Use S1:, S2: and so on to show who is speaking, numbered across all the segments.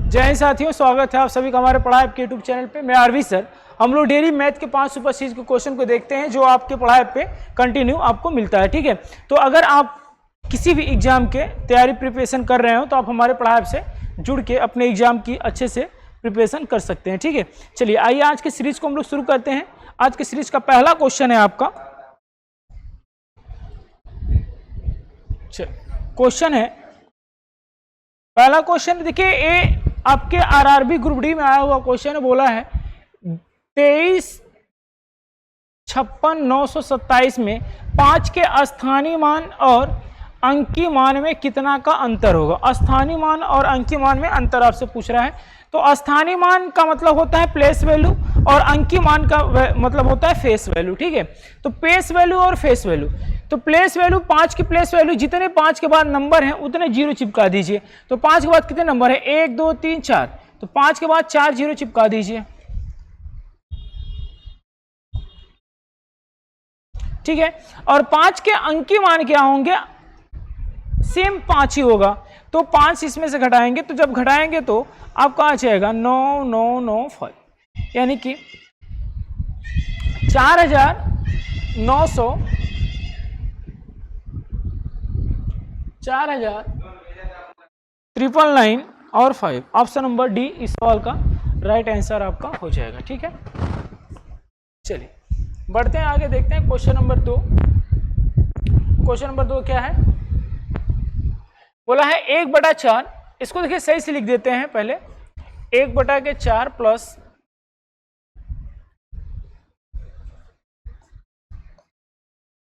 S1: जय हिंद साथियों, स्वागत है आप सभी का हमारे पढ़ाई के यूट्यूब चैनल पे। मैं आरवी सर। हम लोग डेली मैथ के 5 सुपर सीरीज के क्वेश्चन को देखते हैं जो आपके पढ़ाई पे कंटिन्यू आपको मिलता है। ठीक है, तो अगर आप किसी भी एग्जाम के तैयारी प्रिपरेशन कर रहे हो तो आप हमारे पढ़ाई से जुड़ के अपने एग्जाम की अच्छे से प्रिपरेशन कर सकते हैं। ठीक है, चलिए आइए आज के सीरीज को हम लोग शुरू करते हैं। आज के सीरीज का पहला क्वेश्चन है आपका, क्वेश्चन है पहला क्वेश्चन देखिए, ये आपके आरआरबी ग्रुप डी में आया हुआ क्वेश्चन है। बोला है 2356,927 में 5 के स्थानीय मान और अंकीय मान में कितना का अंतर होगा। स्थानीय मान और अंकीय मान में अंतर आपसे पूछ रहा है। तो स्थानीय मान का मतलब होता है प्लेस वैल्यू और अंकीय मान का मतलब होता है फेस वैल्यू। ठीक है, तो प्लेस वैल्यू और फेस वैल्यू, तो प्लेस वैल्यू 5 की प्लेस वैल्यू जितने 5 के बाद नंबर हैं उतने जीरो चिपका दीजिए। तो 5 के बाद कितने नंबर है, 1 2 3 4, तो 5 के बाद 4 जीरो चिपका दीजिए। ठीक है, और 5 के अंकीय मान क्या होंगे, सेम 5 ही होगा। तो 5 इसमें से घटाएंगे, तो जब घटाएंगे तो आपका आ जाएगा 9995, यानी कि 4,999 और 5। ऑप्शन नंबर डी इस सवाल का राइट आंसर आपका हो जाएगा। ठीक है, चलिए बढ़ते हैं आगे, देखते हैं क्वेश्चन नंबर 2। क्वेश्चन नंबर 2 क्या है, बोला है 1/4, इसको देखिए सही से लिख देते हैं पहले। 1/4 प्लस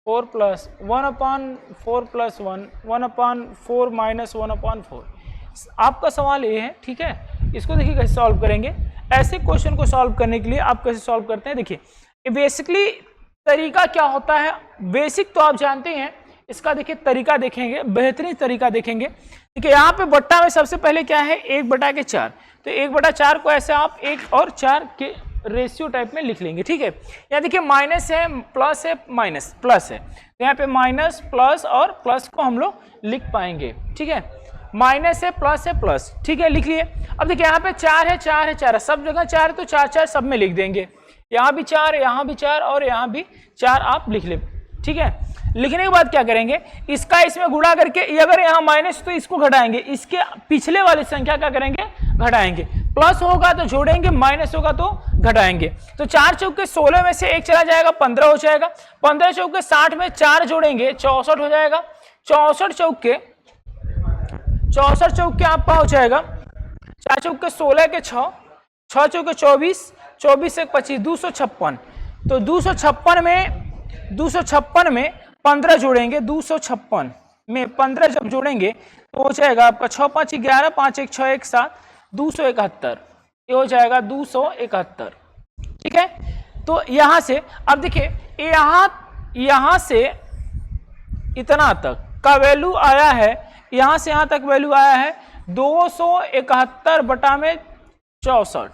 S1: 4 प्लस 1/4 प्लस 1, 1/4 माइनस 1/4। आपका सवाल ये है। ठीक है, इसको देखिए कैसे सॉल्व करेंगे। ऐसे क्वेश्चन को सॉल्व करने के लिए आप कैसे सॉल्व करते हैं, देखिए बेसिकली तरीका क्या होता है। बेसिक तो आप जानते हैं, इसका देखिए तरीका देखेंगे, बेहतरीन तरीका देखेंगे। देखिए यहाँ पे बट्टा में सबसे पहले क्या है, 1/4, तो 1/4 को ऐसे आप 1 और 4 के रेशियो टाइप में लिख लेंगे। ठीक है, यहाँ देखिए माइनस है, प्लस है, माइनस प्लस है, तो यहाँ पे माइनस प्लस और प्लस को हम लोग लिख पाएंगे। ठीक है, माइनस है, प्लस है, प्लस। ठीक है, लिख लिए। अब देखिए यहाँ पे 4 है, 4 है, 4 है, सब जगह 4 है, तो 4 4 सब में लिख देंगे। यहाँ भी 4, यहाँ भी 4 और यहाँ भी 4 आप लिख ले। ठीक है, लिखने के बाद क्या करेंगे, इसका इसमें गुणा करके, अगर यहाँ माइनस तो इसको घटाएंगे, इसके पिछले वाली संख्या क्या करेंगे, घटाएंगे। प्लस होगा तो जोड़ेंगे, माइनस होगा तो घटाएंगे। तो 4 चौके 16 में से 1 चला जाएगा, 15 हो जाएगा। 15 चौके 60 में 4 जोड़ेंगे, 64 हो जाएगा। 64 चौके आपका हो जाएगा 4 चौके 16 के 6, 6 चौके 24, 24 से 25, 256। तो 256 में 15 जोड़ेंगे, 256 में 15 जब जोड़ेंगे तो हो जाएगा आपका 6 5 11, 5 1 6 1 7, 271। ये हो जाएगा 271। ठीक है, तो यहां से अब देखिए यहां से इतना तक का वैल्यू आया है, यहां से यहां तक वैल्यू आया है 271/64,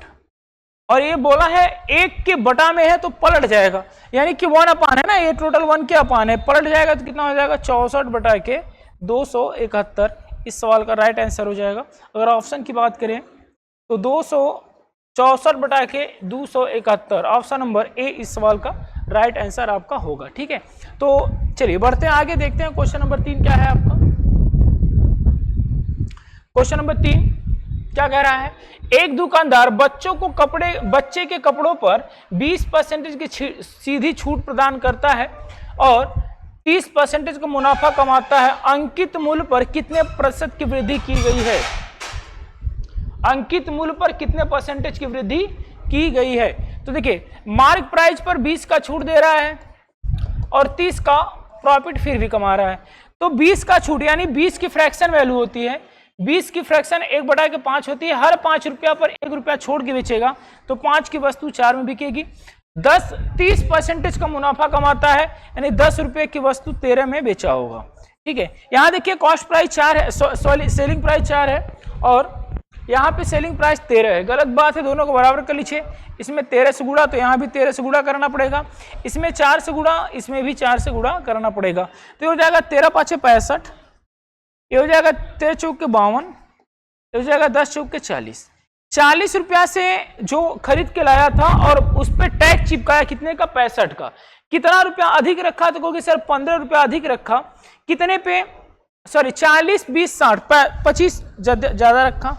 S1: और ये बोला है 1 के बटा में है तो पलट जाएगा, यानी कि 1/, है ना, ये टोटल 1 के अपान है, पलट जाएगा तो कितना हो जाएगा 64/271। इस सवाल का राइट आंसर हो जाएगा। अगर ऑप्शन की बात करें तो 264/271, ऑप्शन नंबर ए इस सवाल का राइट आंसर आपका होगा। ठीक है, तो चलिए बढ़ते हैं आगे, देखते हैं क्वेश्चन नंबर 3 क्या है आपका। क्वेश्चन नंबर 3 क्या कह रहा है, एक दुकानदार बच्चे के कपड़ों पर 20% की सीधी छूट प्रदान करता है और 30% का मुनाफा कमाता है। अंकित मूल्य पर कितने प्रतिशत की वृद्धि की गई है। अंकित मूल्य पर कितने परसेंटेज की वृद्धि की गई है। तो देखिए मार्क प्राइस पर 20 का छूट दे रहा है और 30 का प्रॉफिट फिर भी कमा रहा है। तो 20 का छूट यानी 20 की फ्रैक्शन वैल्यू होती है, 20 की फ्रैक्शन 1/5 होती है। हर 5 रुपया पर 1 रुपया छोड़ के बेचेगा तो 5 की वस्तु 4 में बिकेगी। 30% का मुनाफा कमाता है, यानी 10 रुपये की वस्तु 13 में बेचा होगा। ठीक है, यहाँ देखिए कॉस्ट प्राइस 4 है, सेलिंग प्राइस 4 है और यहाँ पे सेलिंग प्राइस 13 है। गलत बात है, दोनों को बराबर कर लीजिए। इसमें 13 से गुणा तो यहाँ भी 13 से गुणा करना पड़ेगा, इसमें 4 से गुणा, इसमें भी 4 से गुणा करना पड़ेगा। तो ये हो जाएगा 13 5 65, ये हो जाएगा 13 चौक के 52, ये हो जाएगा 10 चौक के 40। 40 रुपया से जो खरीद के लाया था और उस पर टैक्स चिपकाया कितने का, 65 का। कितना रुपया अधिक रखा, तो कहोगे सर 15 रुपया अधिक रखा, कितने पे, सॉरी 40 20 60, 25 ज्यादा रखा,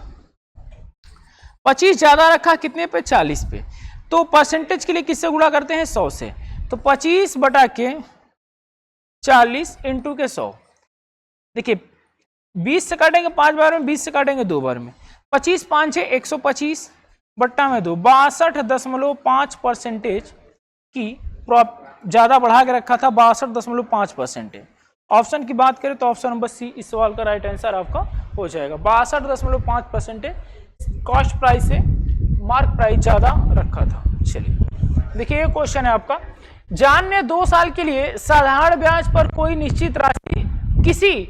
S1: 25 ज्यादा रखा, कितने पे, 40 पे। तो परसेंटेज के लिए किससे गुणा करते हैं, 100 से। तो 25 बटा के 40 इंटू के 100। देखिए 20 से काटेंगे 5 बार में, 20 से काटेंगे 2 बार में, 25 5 है 125 बट्टा में 2, 62.5% की ज्यादा बढ़ा के रखा था, 62.5%। ऑप्शन की बात करें तो ऑप्शन नंबर सी इस सवाल का राइट आंसर आपका हो जाएगा। 62.5% कॉस्ट प्राइस से मार्क प्राइस ज्यादा रखा था। चलिए देखिए ये क्वेश्चन है आपका। जॉन ने 2 साल के लिए साधारण ब्याज पर कोई निश्चित राशि किसी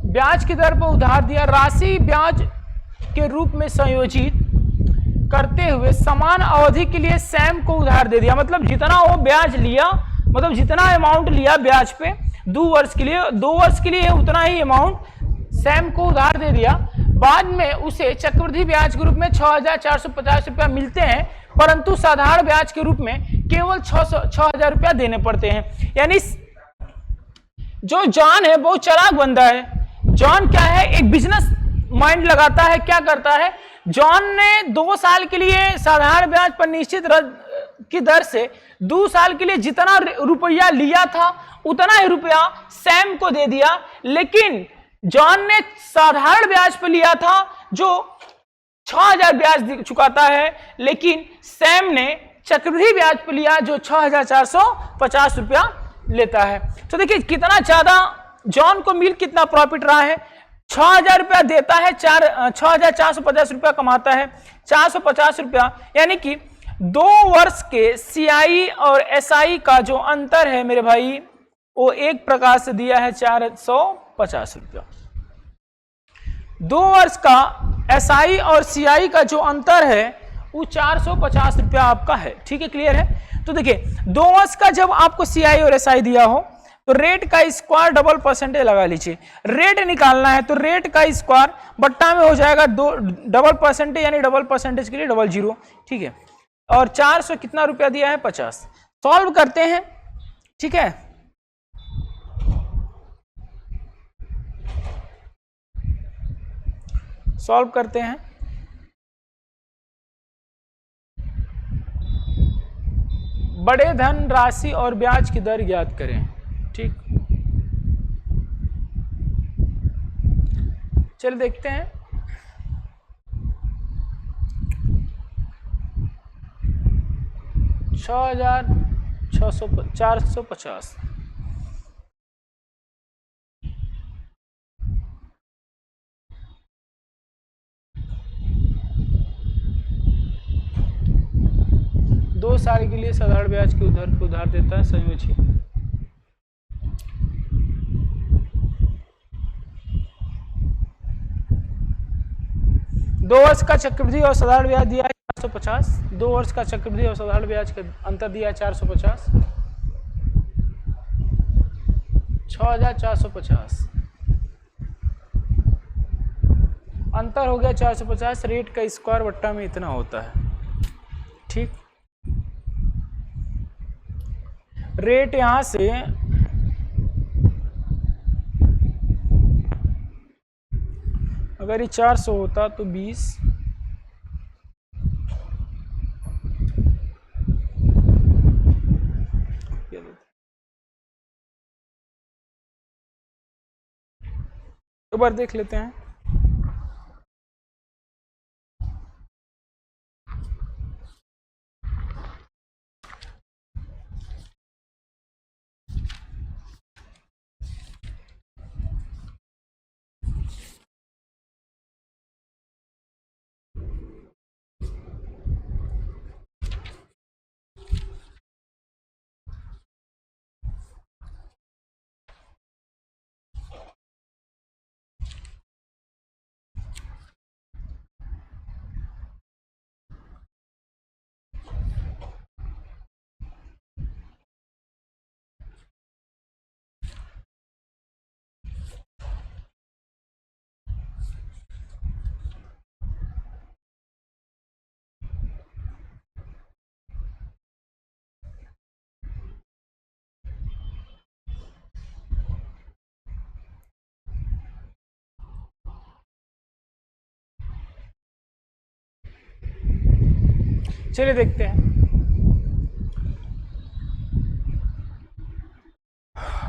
S1: ब्याज की दर पर उधार दिया। राशि ब्याज के रूप में संयोजित करते हुए समान अवधि के लिए सैम को उधार दे दिया। मतलब जितना वो ब्याज लिया, मतलब जितना अमाउंट लिया ब्याज पे 2 वर्ष के लिए, 2 वर्ष के लिए उतना ही अमाउंट सैम को उधार दे दिया। बाद में उसे चक्रवृद्धि ब्याज के रूप में 6,450 रुपया मिलते हैं, परंतु साधारण ब्याज के रूप में केवल 6,000 रुपया देने पड़ते हैं। यानी जो जॉन है बहुत चालाक बंदा है। जॉन क्या है, एक बिजनेस माइंड लगाता है। क्या करता है, जॉन ने 2 साल के लिए साधारण ब्याज पर निश्चित की दर से 2 साल के लिए जितना रुपया लिया था उतना ही रुपया सैम को दे दिया। लेकिन जॉन ने साधारण ब्याज पर लिया था जो 6,000 ब्याज चुकाता है, लेकिन सैम ने चक्रवृद्धि ब्याज पर लिया जो 6,450 रुपया लेता है। तो देखिए कितना ज्यादा जॉन को मिल कितना प्रॉफिट रहा है। 6,000 रुपया देता है, 6,450 रुपया कमाता है, 450 रुपया। यानी कि 2 वर्ष के सीआई और एसआई का जो अंतर है मेरे भाई, वो एक प्रकार से दिया है 450 रुपया। 2 वर्ष का एसआई और सीआई का जो अंतर है वो 450 रुपया आपका है। ठीक है, क्लियर है। तो देखिए 2 वर्ष का जब आपको सीआई और एसआई दिया हो तो रेट का स्क्वायर डबल परसेंटेज लगा लीजिए। रेट निकालना है तो रेट का स्क्वायर बट्टा में हो जाएगा 2 डबल परसेंटेज, यानी डबल परसेंटेज के लिए 00। ठीक है, और 400 कितना रुपया दिया है, 50। सॉल्व करते हैं। ठीक है, सॉल्व करते हैं। बड़े धन राशि और ब्याज की दर ज्ञात करें। ठीक, चलिए देखते हैं। $6,450। दो साल के लिए साधारण ब्याज की उधार देता है संयोजी। दो वर्ष का चक्रवृद्धि और साधारण ब्याज दिया है 450। 2 वर्ष का चक्रवृद्धि और साधारण ब्याज का अंतर दिया है 450। 6,450 अंतर हो गया 450। रेट का स्क्वायर बट्टा में इतना होता है। ठीक, रेट यहां से अगर ये 400 होता तो 20, एक बार देख लेते हैं। चलिए देखते हैं।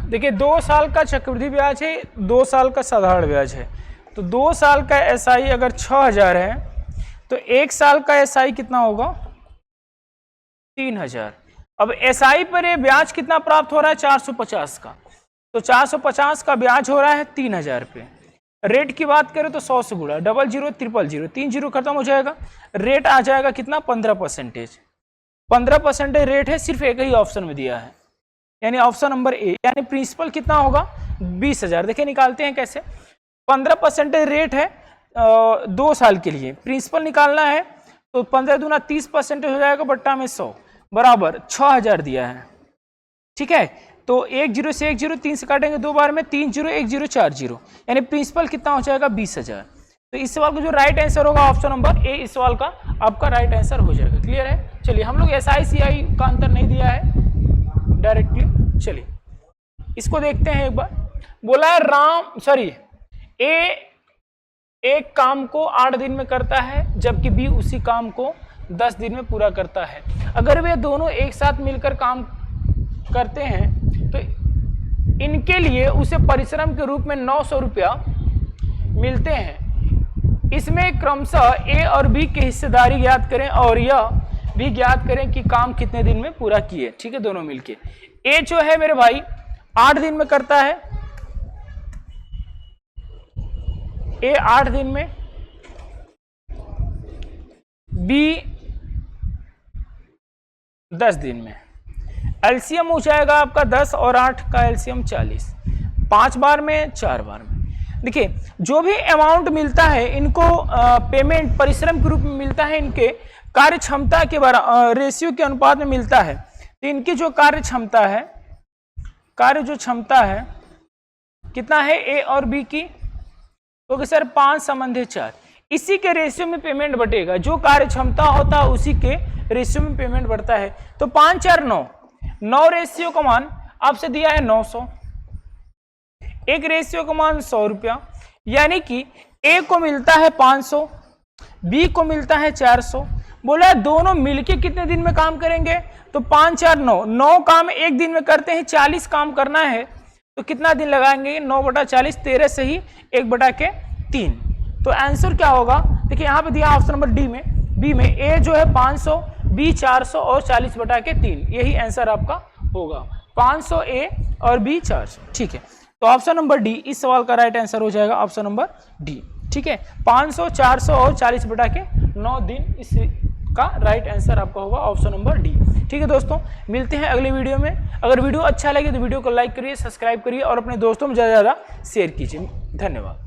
S1: देखिए 2 साल का चक्रवृद्धि ब्याज है, 2 साल का साधारण ब्याज है। तो 2 साल का एसआई अगर 6000 है तो 1 साल का एसआई कितना होगा 3000। अब एसआई पर ये ब्याज कितना प्राप्त हो रहा है 450 का, तो 450 का ब्याज हो रहा है 3000 पे। रेट की बात करें तो 100 से गुणा, 00 000 3 जीरो खत्म हो जाएगा, रेट आ जाएगा कितना 15%। 15% रेट है, सिर्फ एक ही ऑप्शन में दिया है, यानी ऑप्शन नंबर ए। यानी प्रिंसिपल कितना होगा 20000। देखिए निकालते हैं कैसे। 15% रेट है 2 साल के लिए, प्रिंसिपल निकालना है तो 15 दूना 30% हो जाएगा, बट्टा में 100 बराबर 6000 दिया है। ठीक है, तो 10 से 10 3 से काटेंगे 2 बार में, 3 0 1 0 4 0, यानी प्रिंसिपल कितना हो जाएगा 20000। तो इस सवाल का जो राइट आंसर होगा ऑप्शन नंबर ए, इस सवाल का आपका राइट आंसर हो जाएगा। क्लियर है। चलिए हम लोग एसआई सीआई का अंतर नहीं दिया है डायरेक्टली। चलिए इसको देखते हैं एक बार। बोला है ए एक काम को 8 दिन में करता है, जबकि बी उसी काम को 10 दिन में पूरा करता है। अगर वे दोनों एक साथ मिलकर काम करते हैं तो इनके लिए उसे परिश्रम के रूप में 900 रुपया मिलते हैं। इसमें क्रमशः ए और बी की हिस्सेदारी ज्ञात करें और यह भी ज्ञात करें कि काम कितने दिन में पूरा किए। ठीक है, दोनों मिलके। ए जो है मेरे भाई 8 दिन में करता है, ए 8 दिन में, बी 10 दिन में। एलसीएम हो जाएगा आपका 10 और 8 का एलसीएम 40, 5 बार में 4 बार में। देखिए जो भी अमाउंट मिलता है इनको पेमेंट परिश्रम के रूप में मिलता है, इनके कार्य क्षमता के रेशियो के अनुपात में मिलता है। तो इनकी जो कार्य क्षमता है, क्षमता है कितना है ए और बी की, तो सर 5 संबंधी 4, इसी के रेशियो में पेमेंट बटेगा। जो कार्य क्षमता होता है उसी के रेशियो में पेमेंट बढ़ता है। तो 5 4 9 रेशियो का मान आपसे दिया है 900, एक रेशियो का मान 100 रुपया, यानी कि ए को मिलता है 500, बी को मिलता है 400। बोला दोनों मिलके कितने दिन में काम करेंगे, तो 5 4 9 काम एक दिन में करते हैं, 40 काम करना है तो कितना दिन लगाएंगे 9/40, 13 से ही 1/3। तो आंसर क्या होगा, देखिए यहाँ पे दिया ऑप्शन नंबर बी में ए जो है 500, बी 400 और 40/3, यही आंसर आपका होगा। 500 ए और बी 400। ठीक है, तो ऑप्शन नंबर डी इस सवाल का राइट आंसर हो जाएगा, ऑप्शन नंबर डी। ठीक है, 500 400 और 40/9 दिन, इस का राइट आंसर आपका होगा ऑप्शन नंबर डी। ठीक है दोस्तों, मिलते हैं अगले वीडियो में। अगर वीडियो अच्छा लगे तो वीडियो को लाइक करिए, सब्सक्राइब करिए और अपने दोस्तों में ज़्यादा से ज़्यादा शेयर कीजिए। धन्यवाद।